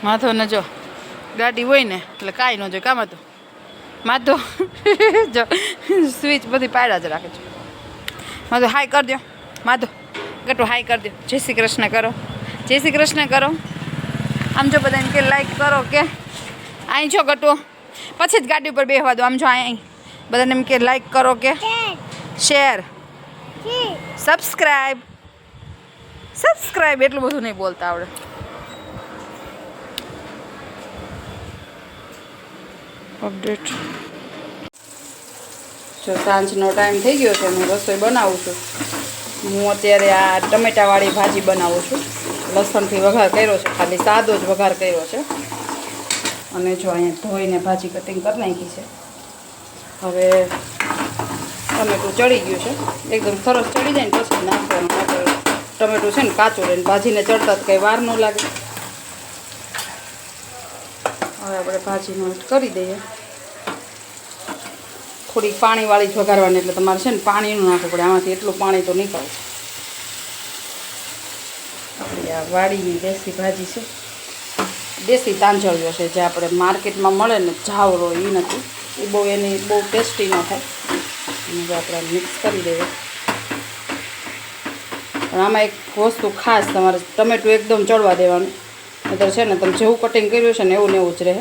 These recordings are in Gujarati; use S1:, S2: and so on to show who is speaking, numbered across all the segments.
S1: માથો ને જો ગાડી હોય ને એટલે કાંઈ ન જોઈએ કામ હતું માથો જો સ્વિચ બધી પાડ્યા જ રાખે છે માધો હાય કરી દો માધો ગટુ હાય કરી દો જય શ્રી કૃષ્ણ કરો જય શ્રી કૃષ્ણ કરો આમ જો બધાને કે લાઈક કરો કે અહીં છો ગટુ પછી જ ગાડી ઉપર બેસવા દો આમ જો અહીં બધાને એમ કે લાઈક કરો કે શેર સબસ્ક્રાઈબ એટલું બધું નહીં બોલતા આવડે અપડેટ જો સાંજનો ટાઈમ થઈ ગયો છે હું રસોઈ બનાવું છું હું અત્યારે આ ટમેટાવાળી ભાજી બનાવું છું લસણથી વઘાર કર્યો છે ખાલી સાદો જ વઘાર કર્યો છે અને જો અહીંયા ધોઈને ભાજી કટિંગ કરી નાખી છે હવે ટમેટું ચડી ગયું છે એકદમ સરસ ચડી જાય ને પછી નાખવાનું ટમેટું છે ને કાચું રહે ને ભાજીને ચડતા જ કંઈ વાર ન લાગે હવે આપણે ભાજીનું એડ કરી દઈએ થોડીક પાણીવાળી જ વઘારવાની એટલે તમારે છે ને પાણીનું નાખવું પડે આમાંથી એટલું પાણી તો નીકળે આપણી આ વાડીની દેશી ભાજી છે દેશી તાંજળીઓ છે જે આપણે માર્કેટમાં મળે ને જાવરો એ નથી એ બહુ એની બહુ ટેસ્ટી ન થાય અને આપણે મિક્સ કરી દઈએ પણ આમાં એક વસ્તુ ખાસ તમારે ટમેટું એકદમ ચડવા દેવાનું નહીંતર છે ને તમે જેવું કટિંગ કર્યું છે ને એવું ને એવું જ રહે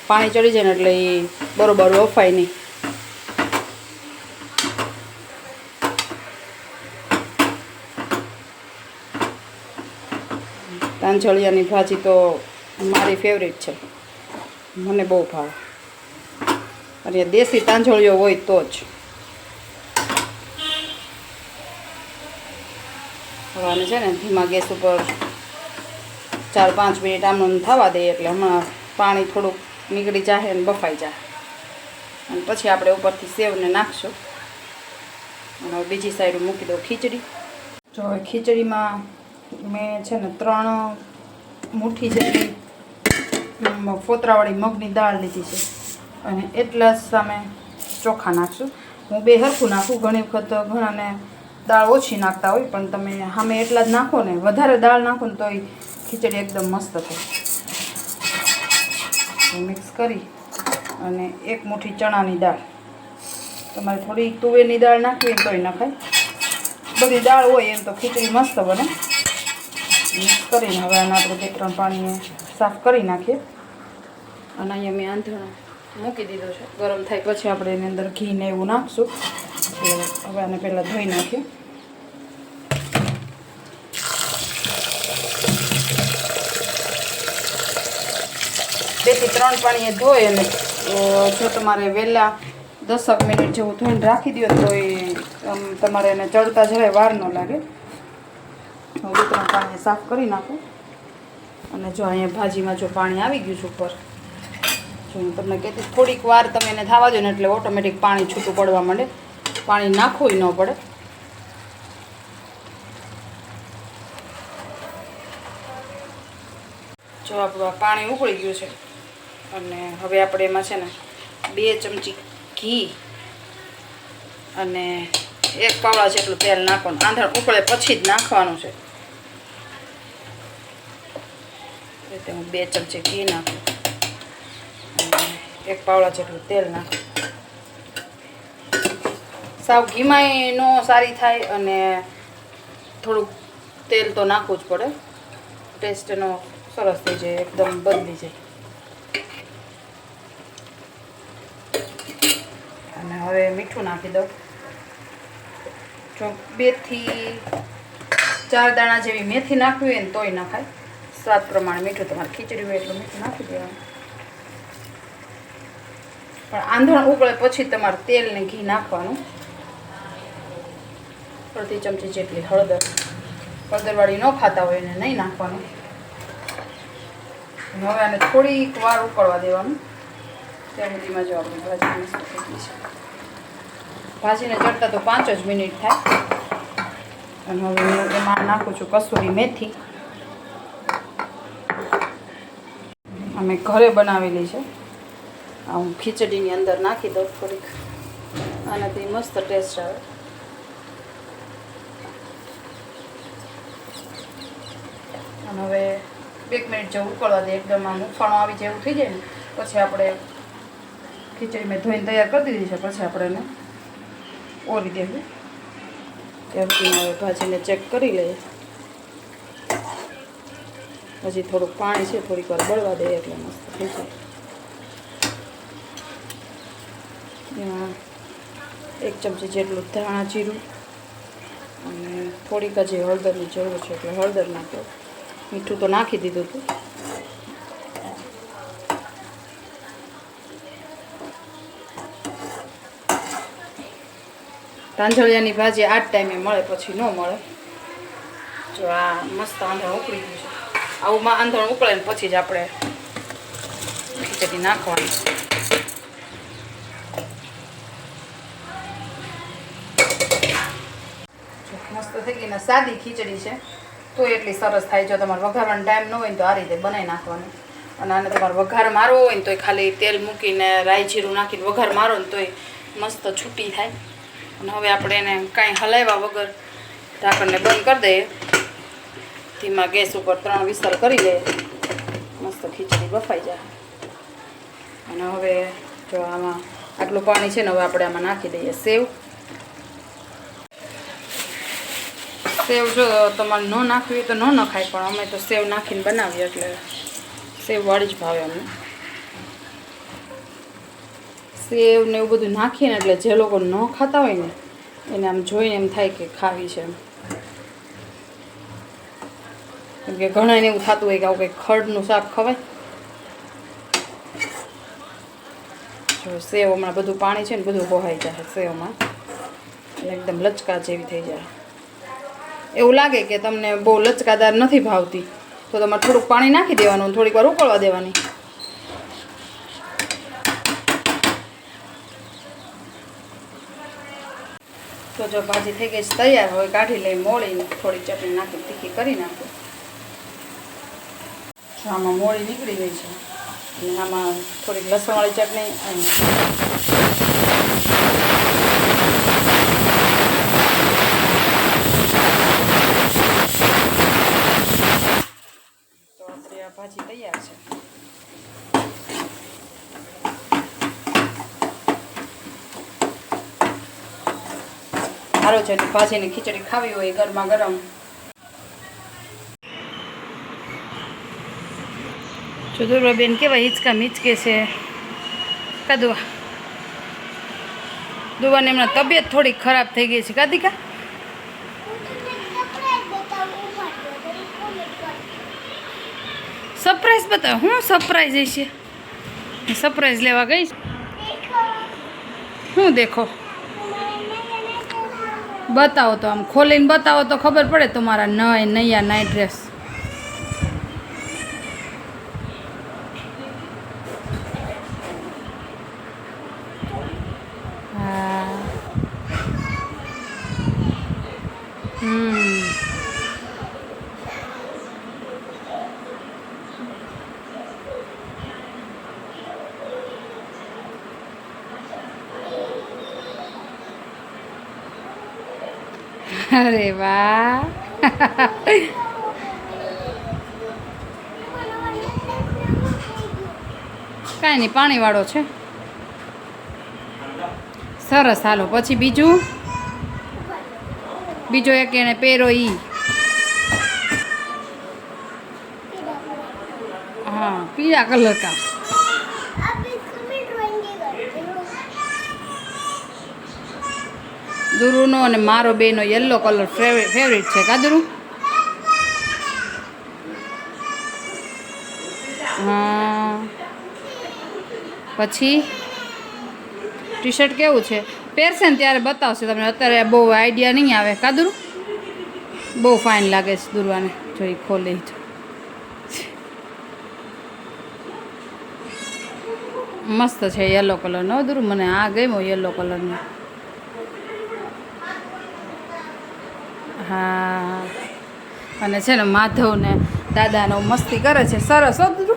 S1: પાણી ચડી જાય ને એટલે એ બરોબર વફાય નહીં તાંજળિયાની ભાજી તો મારી ફેવરેટ છે મને બહુ ભાવે અને દેશી તાંજળિયો હોય તો જ હવે છે ને ધીમા ગેસ ઉપર 4-5 મિનિટ આમનું થવા દઈએ એટલે હમણાં પાણી થોડુંક નીકળી જાય અને બફાઈ જાય અને પછી આપણે ઉપરથી સેવને નાખશું અને બીજી સાઈડ મૂકી દઉં ખીચડી જો હવે ખીચડીમાં મેં છે ને 3 મુઠ્ઠી જેટલી ફોતરાવાળી મગની દાળ લીધી છે અને એટલા જ સામે ચોખા નાખશું હું બે હરખું નાખું ઘણી વખત ઘણાને દાળ ઓછી નાખતા હોય પણ તમે સામે એટલા જ નાખો ને વધારે દાળ નાખો ને તો એ ખીચડી એકદમ મસ્ત થાય મિક્સ કરી અને 1 મુઠ્ઠી ચણાની દાળ તમારે થોડી તુવેરની દાળ નાખવી ને તોય નખાય બધી દાળ હોય એમ તો ખીચડી મસ્ત બને મિક્સ કરીને હવે આને આપણે 2-3 પાણીએ સાફ કરી નાખીએ અને અહીંયા મેં આંધણો મૂકી દીધો છે ગરમ થાય પછી આપણે એની અંદર ઘી ને એવું નાખશું એટલે હવે આને પહેલાં ધોઈ નાખીએ બેથી 3 પાણીએ ધોઈ અને જો તમારે વહેલા 10 મિનિટ જેવું ધોઈને રાખી દો તો એ તમારે એને ચડતા જરાય વાર ન લાગે હું 2-3 પાણીએ સાફ કરી નાખું અને જો અહીંયા ભાજીમાં જો પાણી આવી ગયું છે ઉપર જો હું તમને કહેતી થોડીક વાર તમે એને થવા દો ને એટલે ઓટોમેટિક પાણી છૂટું પડવા માંડે પાણી નાખવું ન પડે જો આપણું પાણી ઉકળી ગયું છે અને હવે આપણે એમાં છે ને 2 ચમચી ઘી અને 1 પાવડા જેટલું તેલ નાખવાનું આંધણ ઉકળે પછી જ નાખવાનું છે રીતે હું 2 ચમચી ઘી નાખું અને 1 પાવડા જેટલું તેલ નાખું સાવ ઘીમાંય નો સારી થાય અને થોડુંક તેલ તો નાખવું જ પડે ટેસ્ટ એનો સરસ થઈ જાય એકદમ બદલી જાય અને હવે મીઠું નાખી દઉં જો 2 થી 4 દાણા જેવી મેથી નાખવી હોય ને તોય નાખાય સ્વાદ પ્રમાણે મીઠું તમારે ખીચડી હોય એટલું મીઠું નાખી દેવાનું પણ આંધણ ઉકળે પછી તમારે તેલ ને ઘી નાખવાનું અડધી ચમચી જેટલી હળદરવાળી ન ખાતા હોય એને નહીં નાખવાનું હવે આને થોડીક વાર ઉકળવા દેવાનું ત્યાં સુધીમાં જો આપણી ભાજી મસ્ત થઈ ગઈ છે ભાજીને ચડતા તો 5 જ મિનિટ થાય અને હવે હું એમાં નાખું છું કસૂરી મેથી અમે ઘરે બનાવેલી છે આ હું ખીચડીની અંદર નાખી દઉં થોડીક આનાથી મસ્ત ટેસ્ટ આવે અને હવે 1 મિનિટ જેવું ઉકળવા દે. એકદમ આમ ઉફાણો આવી જેવું થઈ જાય ને પછી આપણે ખીચડી મેં ધોઈને તૈયાર કરી દીધી છે. પછી આપણે એને ઓરી દેવું. ત્યારથી હવે ભાજીને ચેક કરી લઈએ. હજી થોડુંક પાણી છે, થોડીક વાર બળવા દઈએ એટલે મસ્ત થઈ જાય. એમાં 1 ચમચી જેટલું ધાણા જીરું અને થોડીક હજી હળદરની જરૂર છે એટલે હળદર નાખો. મીઠું તો નાખી દીધું હતું. તાંજળિયાની ભાજી આ જ ટાઈમે મળે, પછી ન મળે. જો આ મસ્ત આંધણ ઉકળી ગયું છે. આવું આંધણ ઉકળે ને પછી જ આપણે ખીચડી નાખવાની. મસ્ત થઈ ગઈ ને સાદી ખીચડી છે તો એટલી સરસ થાય. જો તમારે વઘારવાનો ટાઈમ ન હોય ને તો આ રીતે બનાવી નાખવાનું. અને આને તમારે વઘાર મારવો હોય ને તો ખાલી તેલ મૂકીને રાઈ જીરું નાખીને વઘાર મારો ને તોય મસ્ત છૂટી થાય. અને હવે આપણે એને કાંઈ હલાવ્યા વગર ઢાંકણને બંધ કરી દઈએ. ધીમા ગેસ ઉપર 3 વિસલ કરી લઈએ. મસ્ત ખીચડી બફાઈ જાય. અને હવે જો આમાં આટલું પાણી છે ને હવે આપણે આમાં નાખી દઈએ સેવ. સેવ જો તમારે ન નાખવી તો ન નખાય, પણ અમે તો સેવ નાખીને બનાવીએ એટલે સેવવાળી જ ભાવે અમને. સેવ ને એવું બધું નાખીએ ને એટલે જે લોકો ન ખાતા હોય ને એને આમ જોઈને એમ થાય કે ખાવી છે એમ. કેમ કે ઘણાને એવું થતું હોય કે આવું કંઈક ખડનું શાક ખવાય. જો સેવ હમણાં બધું પાણી છે ને બધું બહાઈ જાય સેવમાં અને એકદમ લચકા જેવી થઈ જાય. એવું લાગે કે તમને બહુ લચકાદાર નથી ભાવતી તો તમારે થોડુંક પાણી નાખી દેવાનું, થોડીક વાર ઉકળવા દેવાની. તો જો ભાજી થઈ ગઈ છે તૈયાર. હવે કાઢી લઈ મોળીને થોડીક ચટણી નાખી તીખી કરી નાખો. આમાં મોળી નીકળી ગઈ છે અને આમાં થોડીક લસણવાળી ચટણી અને ભાજી તૈયાર છે. સારો છે. ભાજીની ખીચડી ખાવી હોય ગરમા ગરમ. જો દુર્વાબેન કેવા હિંચકા મીચકે છે. કાદુવા દુવાને હમણાં તબિયત થોડીક ખરાબ થઈ ગઈ છે. કાદિકા સરપ્રાઈઝ બતાવો. હું સરપ્રાઈઝ છે? સરપ્રાઈઝ લેવા ગઈ. હું દેખો બતાવો તો, આમ ખોલીને બતાવો તો ખબર પડે તમારા નયા નાઇટ ડ્રેસ. હા અરે વાહ. કાંઈ નહીં, પાણીવાળો છે. સરસ. હાલો પછી બીજો એક એને પહેરો ઈ. હા પીળા કલર કા. દુરુનો અને મારો બેનો યલો કલર ફેવરિટ છે. કા દુરુ? હા પછી ટી શર્ટ કેવું છે? પહેરશે ને ત્યારે બતાવશે તમને. અત્યારે બહુ આઈડિયા નહીં આવે. કા દુરુ? બહુ ફાઇન લાગે છે દુરવાને. જોઈ ખોલે તો મસ્ત છે યલો કલરનો. દુરુ મને આ ગમ્યો યલો કલરનો. હા અને છે ને માધવ ને દાદાનો મસ્તી કરે છે. સરસ હો દુરુ.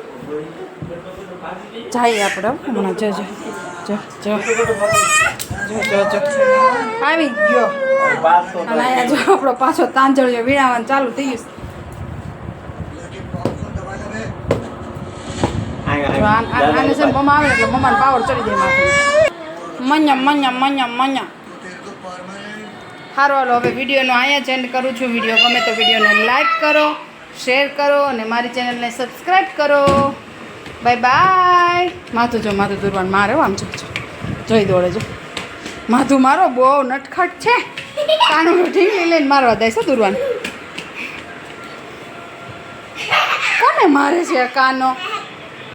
S1: જાય આપણે હમણાં. જોજો જો આવી ગયો. અને અહીંયા જો આપણો પાછો તાંજળિયો વીણાવાનું ચાલુ થઈ ગયું. જો આને છે ને મમ્મા આવે ને એટલે મમ્માને પાવર ચડી જાય માથે મഞ്ഞા સારું હાલો હવે વિડીયોનો અહીંયા જ એન્ડ કરું છું. વિડીયો ગમે તો વિડીયોને લાઈક કરો, શેર કરો અને મારી ચેનલને સબસ્ક્રાઈબ કરો. Bye bye. માથું દુરવાનું મારે આમ જોઈ દોડે જો માથું મારો બહુ નટખટ છે. કાનું ઢીંગલી લઈને મારવા દે છે દુરવાનું. કોને મારે છે કાનો?